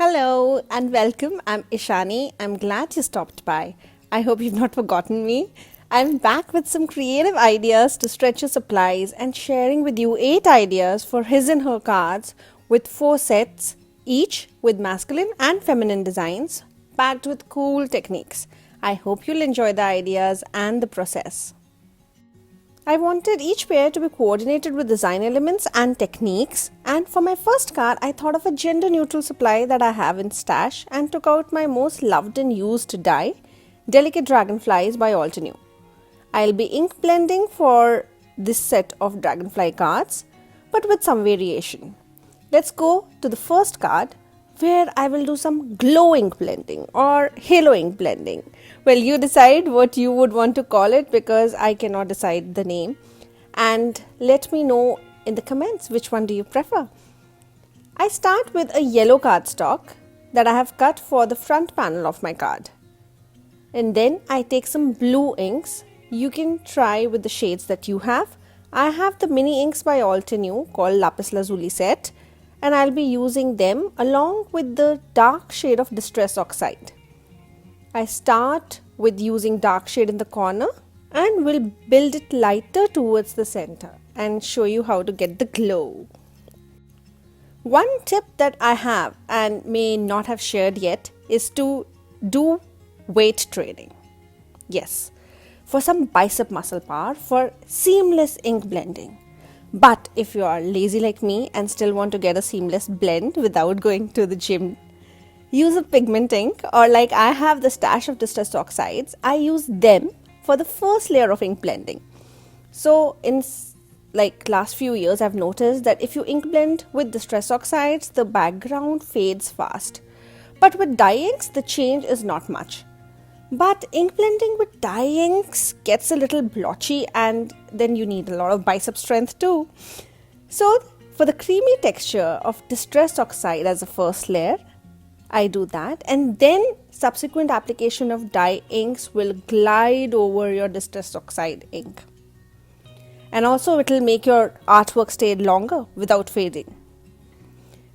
Hello and welcome. I'm Ishani. I'm glad you stopped by. I hope you've not forgotten me. I'm back with some creative ideas to stretch your supplies and sharing with you 8 ideas for his and her cards with 4 sets, each with masculine and feminine designs, packed with cool techniques. I hope you'll enjoy the ideas and the process. I wanted each pair to be coordinated with design elements and techniques, and for my first card I thought of a gender neutral supply that I have in stash and took out my most loved and used die, Delicate Dragonflies by Altenew. I'll be ink blending for this set of Dragonfly cards, but with some variation. Let's go to the first card, where I will do some glow ink blending or halo ink blending. Well, you decide what you would want to call it because I cannot decide the name. And let me know in the comments which one do you prefer. I start with a yellow cardstock that I have cut for the front panel of my card. And then I take some blue inks. You can try with the shades that you have. I have the mini inks by Altenew called Lapis Lazuli set, and I'll be using them along with the dark shade of Distress Oxide. I start with using dark shade in the corner and will build it lighter towards the center and show you how to get the glow. One tip that I have and may not have shared yet is to do weight training. Yes, for some bicep muscle power for seamless ink blending. But if you are lazy like me and still want to get a seamless blend without going to the gym, use a pigment ink, or like I have the stash of Distress Oxides, I use them for the first layer of ink blending. So in last few years, I've noticed that if you ink blend with Distress Oxides, the background fades fast. But with dye inks, the change is not much. But ink blending with dye inks gets a little blotchy, and then you need a lot of bicep strength too. So for the creamy texture of Distress Oxide as a first layer, I do that, and then subsequent application of dye inks will glide over your Distress Oxide ink. And also it will make your artwork stay longer without fading.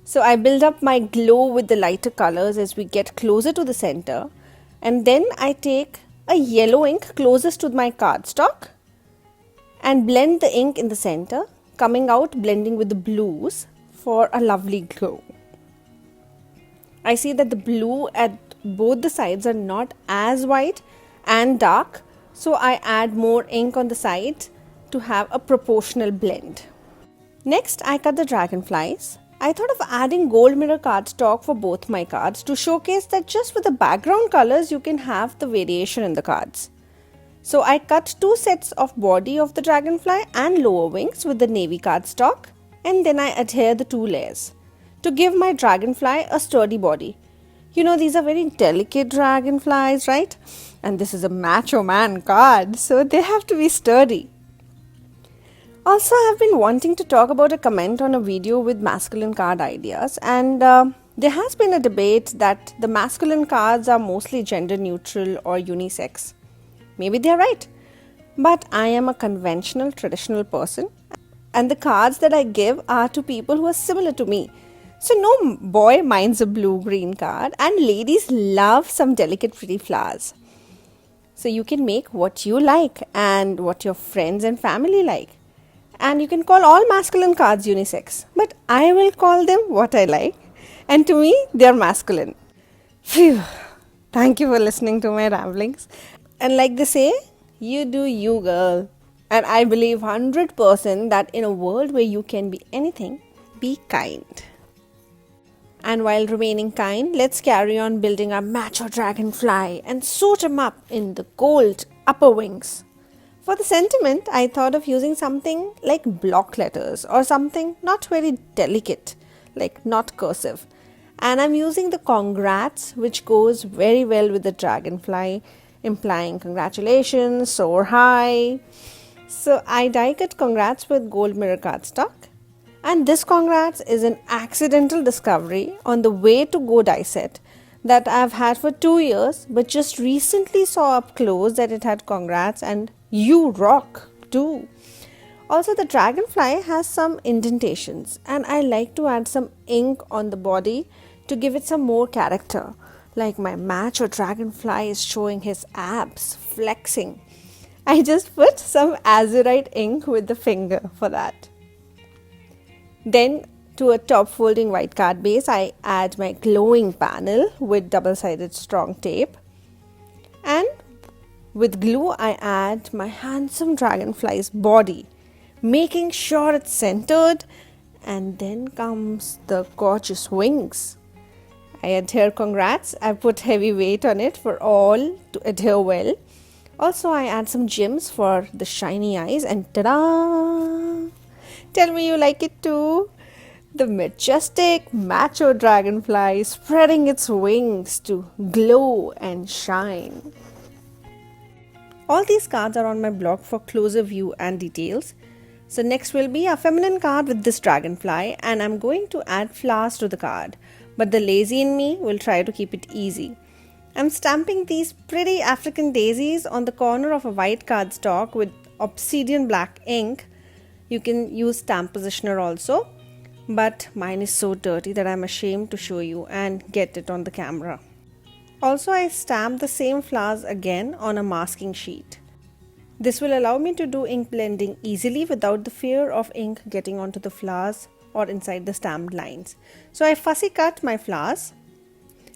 So I build up my glow with the lighter colors as we get closer to the center. And then I take a yellow ink closest to my cardstock and blend the ink in the center, coming out blending with the blues for a lovely glow. I see that the blue at both the sides are not as white and dark, so I add more ink on the sides to have a proportional blend. Next, I cut the dragonflies. I thought of adding gold mirror cardstock for both my cards to showcase that just with the background colors you can have the variation in the cards. So I cut 2 sets of body of the dragonfly and lower wings with the navy cardstock, and then I adhere the 2 layers to give my dragonfly a sturdy body. You know, these are very delicate dragonflies, right? And this is a macho man card, so they have to be sturdy. Also, I've been wanting to talk about a comment on a video with masculine card ideas, and there has been a debate that the masculine cards are mostly gender neutral or unisex. Maybe they're right, but I am a conventional, traditional person, and the cards that I give are to people who are similar to me. So no boy minds a blue-green card, and ladies love some delicate, pretty flowers. So you can make what you like and what your friends and family like. And you can call all masculine cards unisex, but I will call them what I like, and to me they are masculine. Phew. Thank you for listening to my ramblings. And like they say, you do you, girl. And I believe 100% that in a world where you can be anything, be kind. And while remaining kind, let's carry on building our macho dragonfly and suit him up in the gold upper wings. For the sentiment, I thought of using something like block letters or something not very delicate, like not cursive. And I'm using the congrats, which goes very well with the dragonfly, implying congratulations, soar high. So I die cut congrats with gold mirror cardstock. And this congrats is an accidental discovery on the way to go die set that I've had for 2 years, but just recently saw up close that it had congrats, and you rock too. Also, the dragonfly has some indentations, and I like to add some ink on the body to give it some more character. Like my macho dragonfly is showing his abs, flexing. I just put some azurite ink with the finger for that. Then to a top folding white card base, I add my glowing panel with double-sided strong tape. And with glue, I add my handsome dragonfly's body, making sure it's centered. And then comes the gorgeous wings. I adhere, congrats. I put heavy weight on it for all to adhere well. Also, I add some gems for the shiny eyes, and ta-da! Tell me you like it too. The majestic macho dragonfly spreading its wings to glow and shine. All these cards are on my blog for closer view and details. So next will be a feminine card with this dragonfly, and I'm going to add flowers to the card. But the lazy in me will try to keep it easy. I'm stamping these pretty African daisies on the corner of a white cardstock with obsidian black ink. You can use stamp positioner also, but mine is so dirty that I'm ashamed to show you and get it on the camera. Also, I stamped the same flowers again on a masking sheet. This will allow me to do ink blending easily without the fear of ink getting onto the flowers or inside the stamped lines. So I fussy cut my flowers.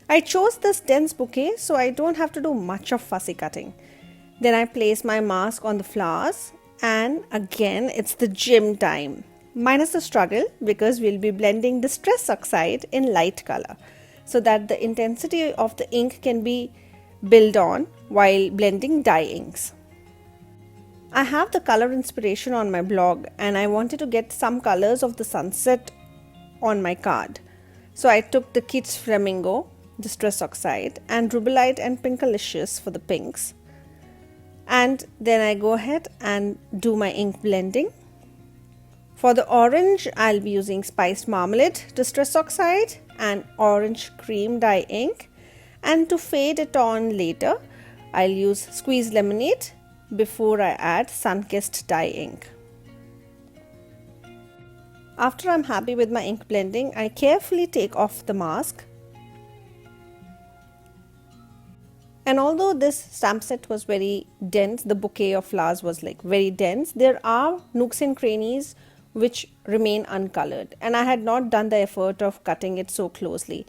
I chose this dense bouquet so I don't have to do much of fussy cutting. Then I place my mask on the flowers, and again it's the gym time. Minus the struggle, because we'll be blending Distress Oxide in light color so that the intensity of the ink can be built on while blending dye inks. I have the color inspiration on my blog, and I wanted to get some colors of the sunset on my card. So I took the Kitsch Flamingo, Distress Oxide, and Rubellite and Pinkalicious for the pinks. And then I go ahead and do my ink blending. For the orange, I'll be using Spiced Marmalade Distress Oxide and Orange Cream dye ink. And to fade it on later, I'll use Squeezed Lemonade before I add Sunkissed dye ink. After I'm happy with my ink blending, I carefully take off the mask. And although this stamp set was very dense, the bouquet of flowers was like very dense, there are nooks and crannies which remain uncolored, and I had not done the effort of cutting it so closely.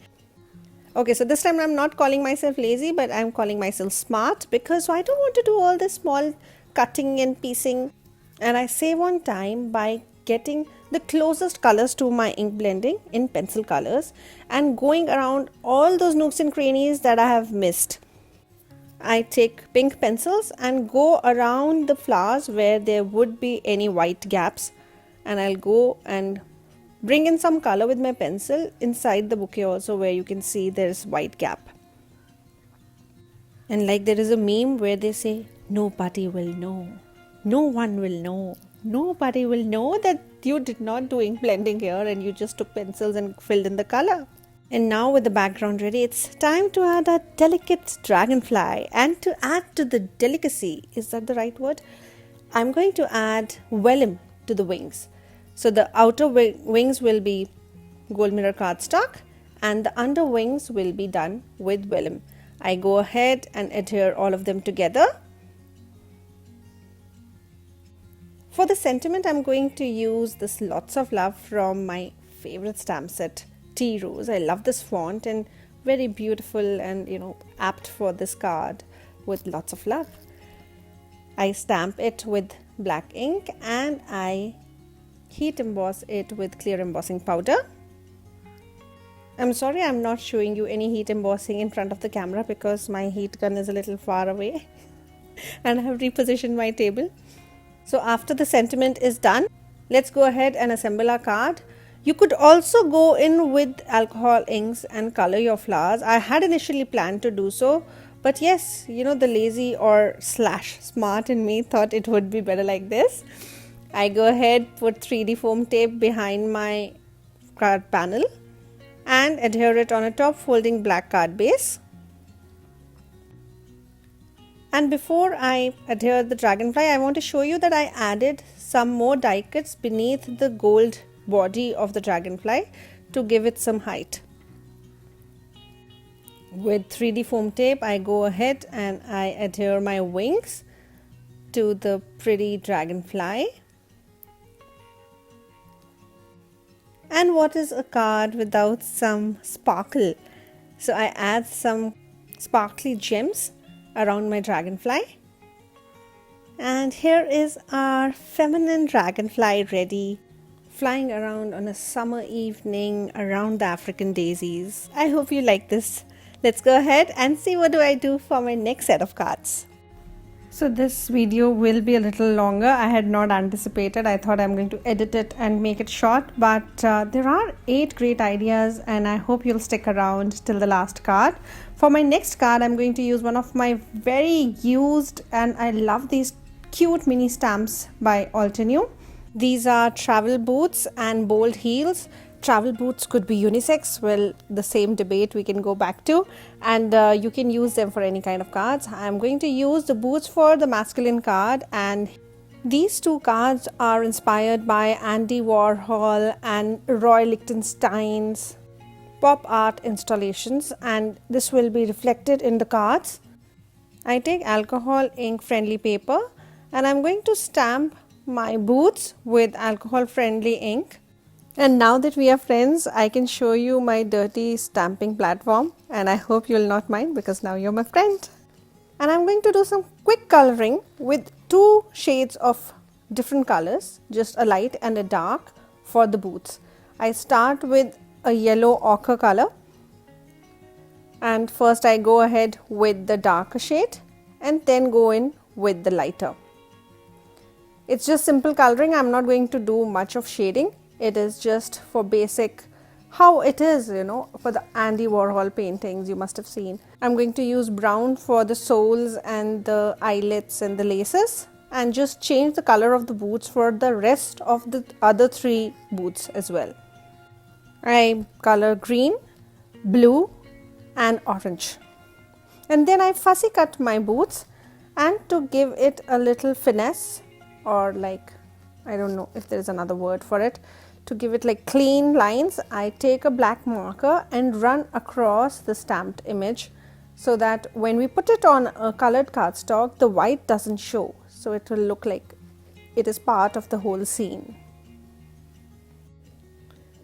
Okay, so this time I'm not calling myself lazy, but I'm calling myself smart, because I don't want to do all this small cutting and piecing, and I save on time by getting the closest colors to my ink blending in pencil colors and going around all those nooks and crannies that I have missed. I take pink pencils and go around the flowers where there would be any white gaps, and I'll go and bring in some color with my pencil inside the bouquet also, where you can see there's white gap. And like there is a meme where they say, nobody will know, no one will know, nobody will know that you did not do ink blending here and you just took pencils and filled in the color. And now with the background ready, it's time to add a delicate dragonfly. And to add to the delicacy, is that the right word? I'm going to add vellum to the wings. So the outer wings will be gold mirror cardstock and the under wings will be done with vellum. I go ahead and adhere all of them together. For the sentiment, I'm going to use this Lots of Love from my favorite stamp set, Tea Rose. I love this font and very beautiful and apt for this card with lots of love. I stamp it with black ink and I heat emboss it with clear embossing powder. I'm sorry I'm not showing you any heat embossing in front of the camera because my heat gun is a little far away and I have repositioned my table. So after the sentiment is done, let's go ahead and assemble our card. You could also go in with alcohol inks and color your flowers. I had initially planned to do so, but yes, the lazy or / smart in me thought it would be better like this. I go ahead, put 3D foam tape behind my card panel and adhere it on a top folding black card base. And before I adhere the dragonfly, I want to show you that I added some more die cuts beneath the gold body of the dragonfly to give it some height. With 3D foam tape, I go ahead and I adhere my wings to the pretty dragonfly. And what is a card without some sparkle? So I add some sparkly gems around my dragonfly. And here is our feminine dragonfly ready, flying around on a summer evening around the African daisies. I hope you like this. Let's go ahead and see what do I do for my next set of cards. So this video will be a little longer. I had not anticipated. I thought I'm going to edit it and make it short, but there are 8 great ideas and I hope you'll stick around till the last card. For my next card, I'm going to use one of my very used, and I love these cute mini stamps by Altenew. These are travel boots and bold heels. Travel boots could be unisex, well, the same debate we can go back to, and you can use them for any kind of cards. I'm going to use the boots for the masculine card, and these 2 cards are inspired by Andy Warhol and Roy Lichtenstein's pop art installations, and this will be reflected in the cards. I take alcohol ink friendly paper and I'm going to stamp my boots with alcohol friendly ink. And now that we are friends, I can show you my dirty stamping platform, and I hope you'll not mind because now you're my friend. And I'm going to do some quick coloring with 2 shades of different colors, just a light and a dark for the boots. I start with a yellow ochre color, and first I go ahead with the darker shade and then go in with the lighter. It's just simple coloring. I'm not going to do much of shading. It is just for basic how it is, for the Andy Warhol paintings you must have seen. I'm going to use brown for the soles and the eyelets and the laces, and just change the color of the boots for the rest of the other 3 boots as well. I color green, blue and orange. And then I fussy cut my boots, and to give it a little finesse, or like, I don't know if there is another word for it, to give it like clean lines, I take a black marker and run across the stamped image so that when we put it on a colored cardstock, the white doesn't show. So it will look like it is part of the whole scene.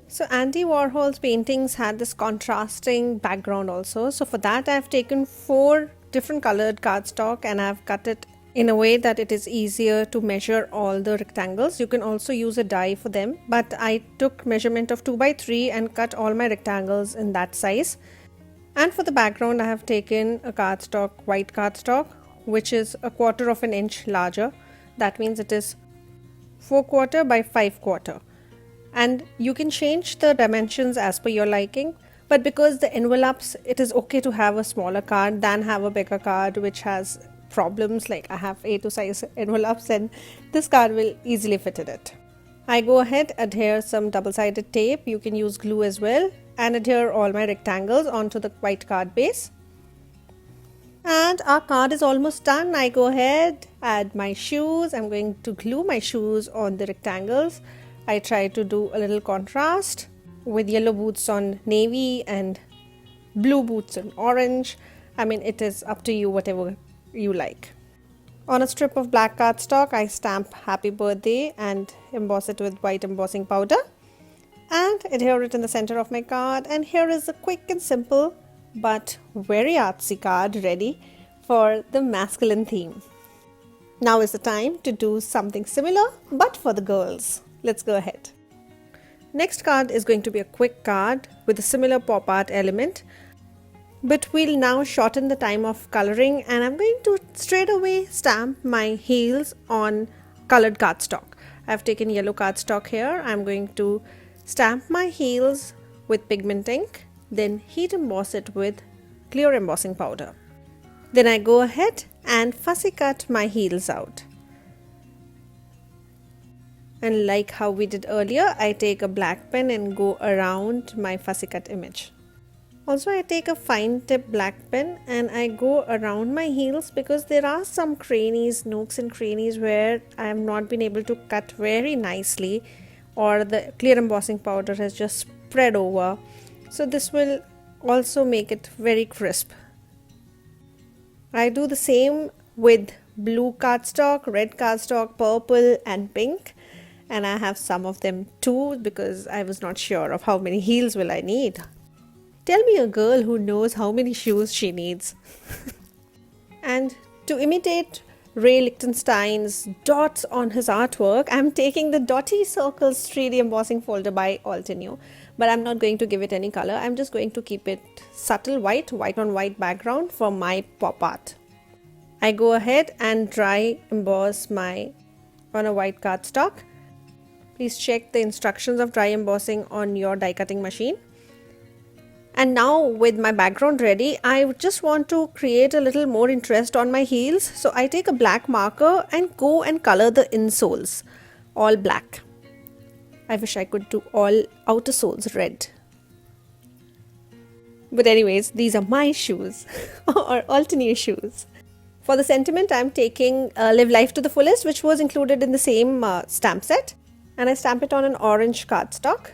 So Andy Warhol's paintings had this contrasting background also. So for that, I've taken 4 different colored cardstock and I've cut it in a way that it is easier to measure all the rectangles. You can also use a die for them, but I took measurement of 2 by 3 and cut all my rectangles in that size. And for the background, I have taken a cardstock, white cardstock, which is 1/4 of an inch larger. That means it is 4/4 by 5/4. And you can change the dimensions as per your liking, but because the envelopes, it is okay to have a smaller card than have a bigger card which has problems. Like I have A2 size envelopes and this card will easily fit in it. I go ahead, adhere some double-sided tape, you can use glue as well, and adhere all my rectangles onto the white card base. And our card is almost done. I go ahead, add my shoes. I'm going to glue my shoes on the rectangles. I try to do a little contrast with yellow boots on navy and blue boots on orange. I mean, it is up to you, whatever you like. On a strip of black cardstock, I stamp happy birthday and emboss it with white embossing powder and adhere it in the center of my card. And here is a quick and simple but very artsy card ready for the masculine theme. Now is the time to do something similar but for the girls. Let's go ahead. Next card is going to be a quick card with a similar pop art element, but we'll now shorten the time of coloring, and I'm going to straight away stamp my heels on colored cardstock. I've taken yellow cardstock here. I'm going to stamp my heels with pigment ink, then heat emboss it with clear embossing powder. Then I go ahead and fussy cut my heels out. And like how we did earlier, I take a black pen and go around my fussy cut image. Also, I take a fine tip black pen and I go around my heels because there are some crannies, nooks and crannies where I have not been able to cut very nicely, or the clear embossing powder has just spread over. So this will also make it very crisp. I do the same with blue cardstock, red cardstock, purple and pink, and I have some of them too because I was not sure of how many heels will I need. Tell me a girl who knows how many shoes she needs. And to imitate Ray Lichtenstein's dots on his artwork, I'm taking the Dotty Circles 3D embossing folder by Altenew, but I'm not going to give it any color. I'm just going to keep it subtle white on white background for my pop art. I go ahead and dry emboss on a white cardstock. Please check the instructions of dry embossing on your die cutting machine. And now with my background ready, I just want to create a little more interest on my heels. So I take a black marker and go and color the insoles all black. I wish I could do all outer soles red. But anyways, these are my shoes or Altenew shoes. For the sentiment, I'm taking Live Life to the Fullest, which was included in the same stamp set. And I stamp it on an orange cardstock.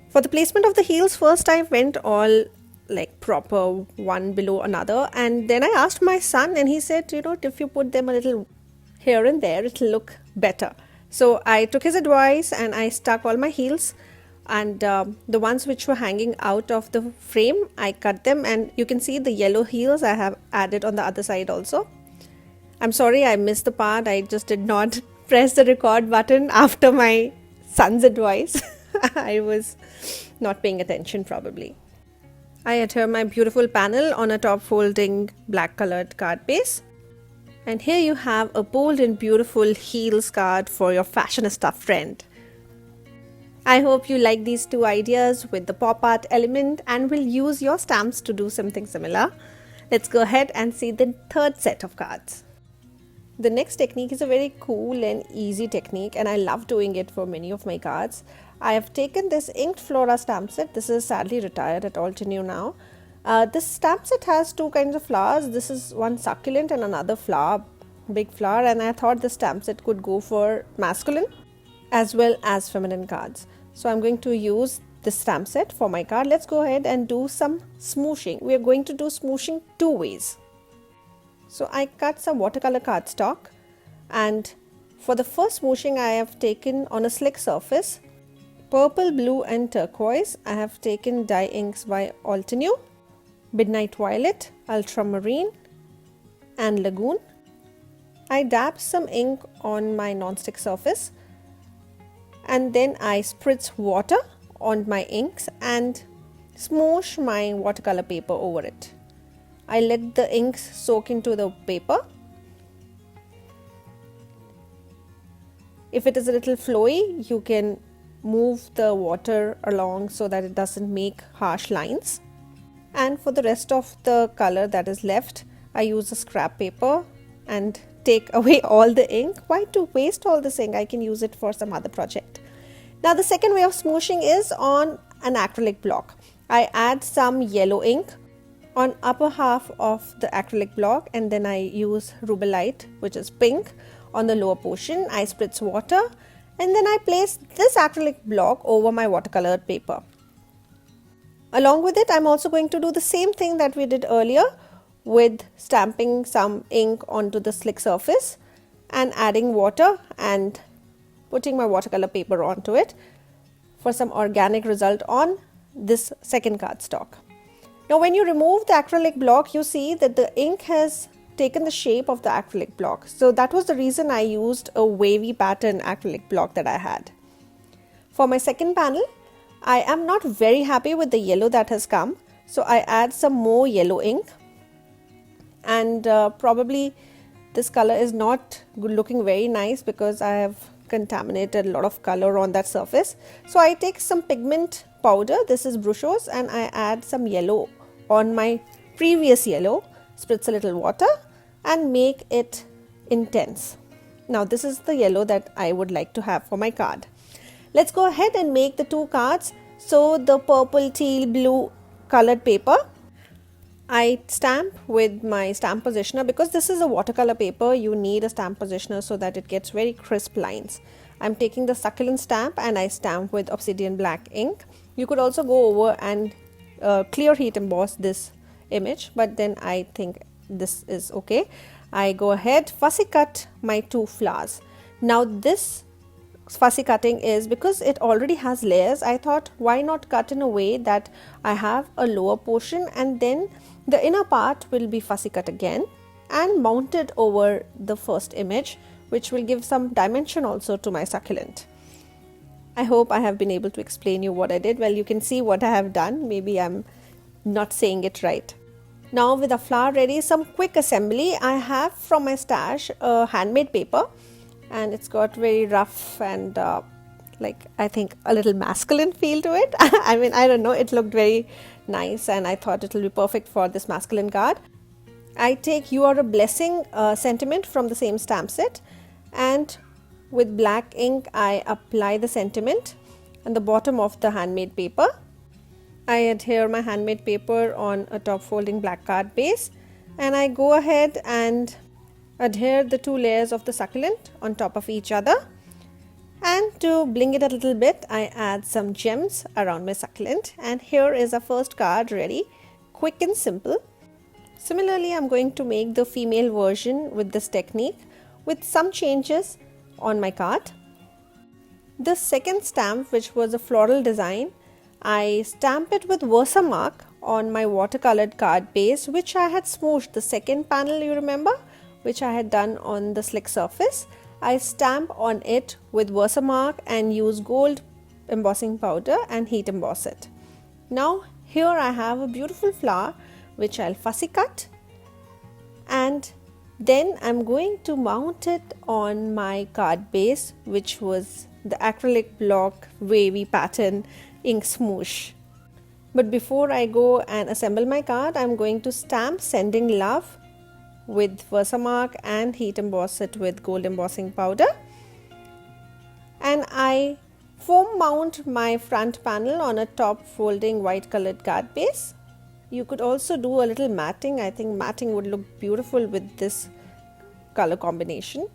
For the placement of the heels, first I went all like proper one below another, and then I asked my son and he said, if you put them a little here and there, it'll look better. So I took his advice and I stuck all my heels, and the ones which were hanging out of the frame, I cut them, and you can see the yellow heels I have added on the other side also. I'm sorry I missed the part. I just did not press the record button after my son's advice. I was not paying attention probably. I adhere my beautiful panel on a top folding black colored card base. And here you have a bold and beautiful heels card for your fashionista friend. I hope you like these two ideas with the pop art element and will use your stamps to do something similar. Let's go ahead and see the third set of cards. The next technique is a very cool and easy technique, and I love doing it for many of my cards. I have taken this inked Flora stamp set. This is sadly retired at Altenew now. This stamp set has two kinds of flowers. This is one succulent and another flower, big flower, and I thought this stamp set could go for masculine as well as feminine cards. So I'm going to use this stamp set for my card. Let's go ahead and do some smooshing. We are going to do smooshing two ways. So I cut some watercolor cardstock, and for the first smooshing I have taken on a slick surface purple, blue and turquoise. I have taken dye inks by Altenew, Midnight Violet, Ultramarine and Lagoon. I dab some ink on my non-stick surface, and then I spritz water on my inks and smoosh my watercolor paper over it. I let the inks soak into the paper. If it is a little flowy, you can move the water along so that it doesn't make harsh lines. And for the rest of the color that is left, I use a scrap paper and take away all the ink. Why to waste all this ink? I can use it for some other project. Now the second way of smooshing is on an acrylic block. I add some yellow ink on upper half of the acrylic block, and then I use rubellite, which is pink, on the lower portion. I spritz water, and then I place this acrylic block over my watercolored paper. Along with it, I'm also going to do the same thing that we did earlier with stamping some ink onto the slick surface and adding water and putting my watercolor paper onto it for some organic result on this second cardstock. Now when you remove the acrylic block, you see that the ink has taken the shape of the acrylic block. So that was the reason I used a wavy pattern acrylic block that I had. For my second panel, I am not very happy with the yellow that has come. So I add some more yellow ink, and probably this color is not looking very nice because I have contaminated a lot of color on that surface. So I take some pigment powder, this is Bruchos, and I add some yellow on my previous yellow, spritz a little water and make it intense. Now this is the yellow that I would like to have for my card. Let's go ahead and make the two cards. So the purple, teal, blue colored paper, I stamp with my stamp positioner. Because this is a watercolor paper, you need a stamp positioner so that it gets very crisp lines. I'm taking the Succulent stamp and I stamp with obsidian black ink. You could also go over and clear heat emboss this image, but then I think this is okay. I go ahead, fussy cut my 2 flowers. Now this fussy cutting is because it already has layers. I thought, why not cut in a way that I have a lower portion and then the inner part will be fussy cut again and mounted over the first image, which will give some dimension also to my succulent. I hope I have been able to explain you what I did. Well, you can see what I have done. Maybe I'm not saying it right. Now with the flower ready, some quick assembly. I have from my stash a handmade paper, and it's got very rough and like I think a little masculine feel to it. I mean, I don't know, it looked very nice and I thought it will be perfect for this masculine card. I take "You Are a Blessing" sentiment from the same stamp set, and with black ink I apply the sentiment on the bottom of the handmade paper. I adhere my handmade paper on a top folding black card base, and I go ahead and adhere the 2 layers of the succulent on top of each other. And to bling it a little bit, I add some gems around my succulent, and here is our first card ready, quick and simple. Similarly, I'm going to make the female version with this technique with some changes on my card. The second stamp, which was a floral design, I stamp it with Versamark on my watercolored card base, which I had smooshed the second panel, you remember, which I had done on the slick surface. I stamp on it with Versamark and use gold embossing powder and heat emboss it. Now here I have a beautiful flower which I'll fussy cut, and then I'm going to mount it on my card base, which was the Acrylic Block wavy pattern ink smoosh. But before I go and assemble my card, I'm going to stamp "Sending Love" with Versamark and heat emboss it with gold embossing powder. And I foam mount my front panel on a top folding white colored card base. You could also do a little matting. I think matting would look beautiful with this color combination.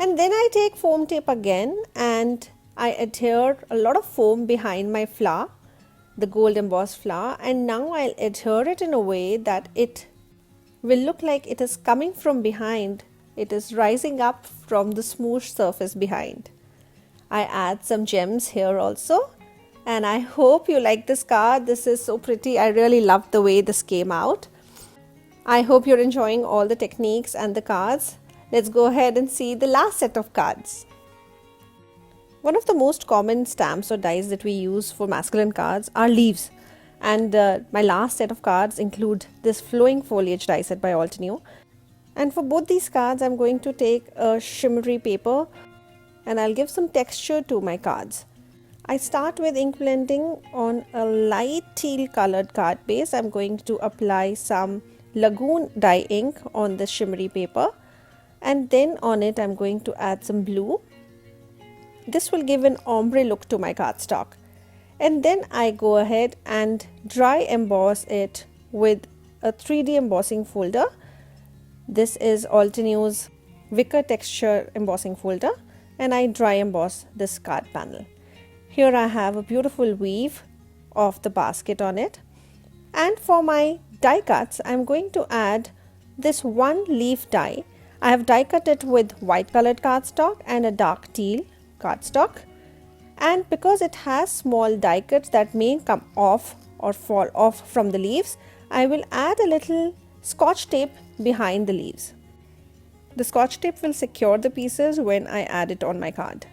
And then I take foam tape again and I adhere a lot of foam behind my flower, the gold embossed flower, and now I'll adhere it in a way that it will look like it is coming from behind. It is rising up from the smooth surface behind. I add some gems here also, and I hope you like this card. This is so pretty. I really love the way this came out. I hope you're enjoying all the techniques and the cards. Let's go ahead and see the last set of cards. One of the most common stamps or dies that we use for masculine cards are leaves. And my last set of cards include this flowing foliage die set by Altenew. And for both these cards, I'm going to take a shimmery paper and I'll give some texture to my cards. I start with ink blending on a light teal colored card base. I'm going to apply some Lagoon dye ink on the shimmery paper, and then on it I'm going to add some blue. This will give an ombre look to my cardstock. And then I go ahead and dry emboss it with a 3D embossing folder. This is Altenew's wicker texture embossing folder, and I dry emboss this card panel. Here I have a beautiful weave of the basket on it. And for my die cuts, I'm going to add this one leaf die. I have die cut it with white colored cardstock and a dark teal cardstock. And because it has small die cuts that may come off or fall off from the leaves, I will add a little scotch tape behind the leaves. The scotch tape will secure the pieces when I add it on my card.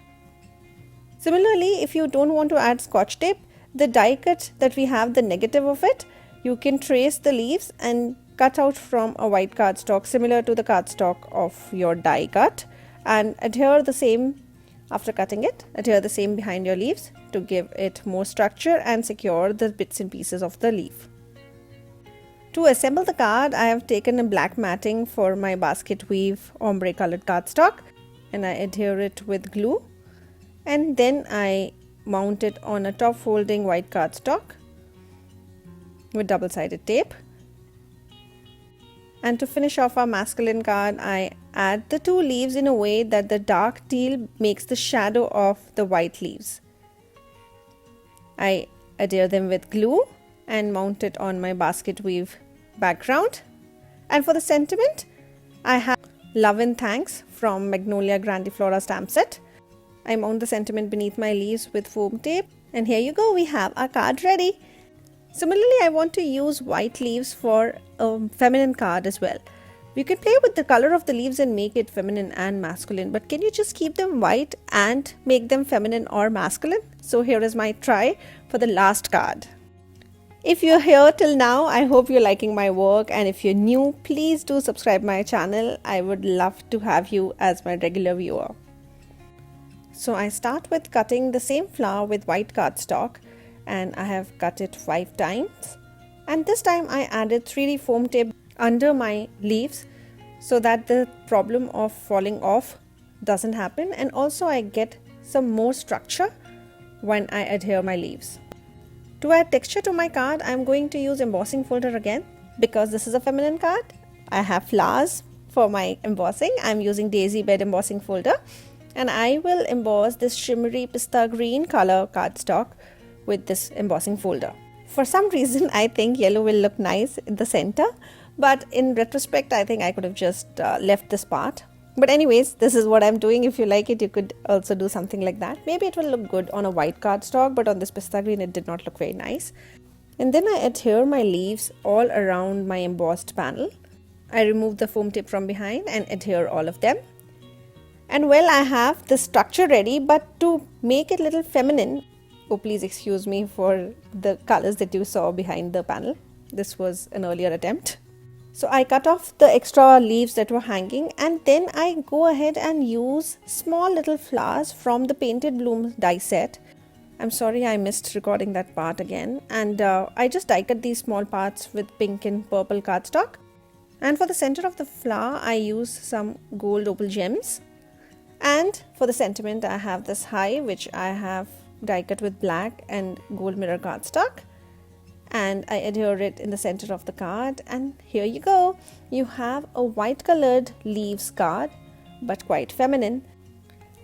Similarly, if you don't want to add scotch tape, the die cut that we have the negative of it, you can trace the leaves and cut out from a white cardstock similar to the cardstock of your die cut, and adhere the same after cutting it, adhere the same behind your leaves to give it more structure and secure the bits and pieces of the leaf. To assemble the card, I have taken a black matting for my basket weave ombre colored cardstock, and I adhere it with glue, and then I mount it on a top folding white cardstock with double-sided tape. And to finish off our masculine card, I add the two leaves in a way that the dark teal makes the shadow of the white leaves. I adhere them with glue and mount it on my basket weave background. And for the sentiment, I have Love and Thanks from Magnolia Grandiflora stamp set. I mount the sentiment beneath my leaves with foam tape, and here you go, we have our card ready. Similarly, I want to use white leaves for a feminine card as well. You can play with the color of the leaves and make it feminine and masculine, but can you just keep them white and make them feminine or masculine? So here is my try for the last card. If you're here till now, I hope you're liking my work, and if you're new, please do subscribe my channel. I would love to have you as my regular viewer. So I start with cutting the same flower with white cardstock, and I have cut it 5 times. And this time I added 3D foam tape under my leaves so that the problem of falling off doesn't happen, and also I get some more structure when I adhere my leaves. To add texture to my card, I am going to use embossing folder again because this is a feminine card. I have flowers for my embossing. I am using daisy bed embossing folder, and I will emboss this shimmery pista green color cardstock with this embossing folder. For some reason, I think yellow will look nice in the center, but in retrospect, I think I could have just left this part. But anyways, this is what I'm doing. If you like it, you could also do something like that. Maybe it will look good on a white cardstock, but on this pista green, it did not look very nice. And then I adhere my leaves all around my embossed panel. I remove the foam tip from behind and adhere all of them. And well, I have the structure ready, but to make it a little feminine, oh please excuse me for the colors that you saw behind the panel. This was an earlier attempt. So I cut off the extra leaves that were hanging, and then I go ahead and use small little flowers from the Painted Bloom die set. I'm sorry I missed recording that part again. And I just die cut these small parts with pink and purple cardstock. And for the center of the flower, I use some gold opal gems. And for the sentiment, I have this high, which I have die cut with black and gold mirror cardstock. And I adhere it in the center of the card, and here you go. You have a white colored leaves card, but quite feminine.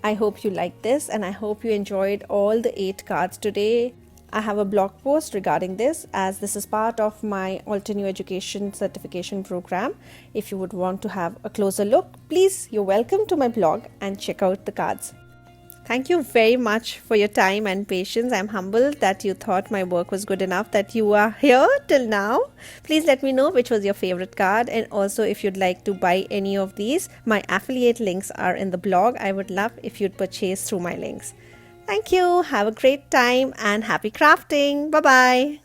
I hope you liked this, and I hope you enjoyed all the 8 cards today. I have a blog post regarding this, as this is part of my Altenew education certification program. If you would want to have a closer look, please, you're welcome to my blog and check out the cards. Thank you very much for your time and patience. I'm humbled that you thought my work was good enough that you are here till now. Please let me know which was your favorite card, and also if you'd like to buy any of these, my affiliate links are in the blog. I would love if you'd purchase through my links. Thank you. Have a great time and happy crafting. Bye-bye.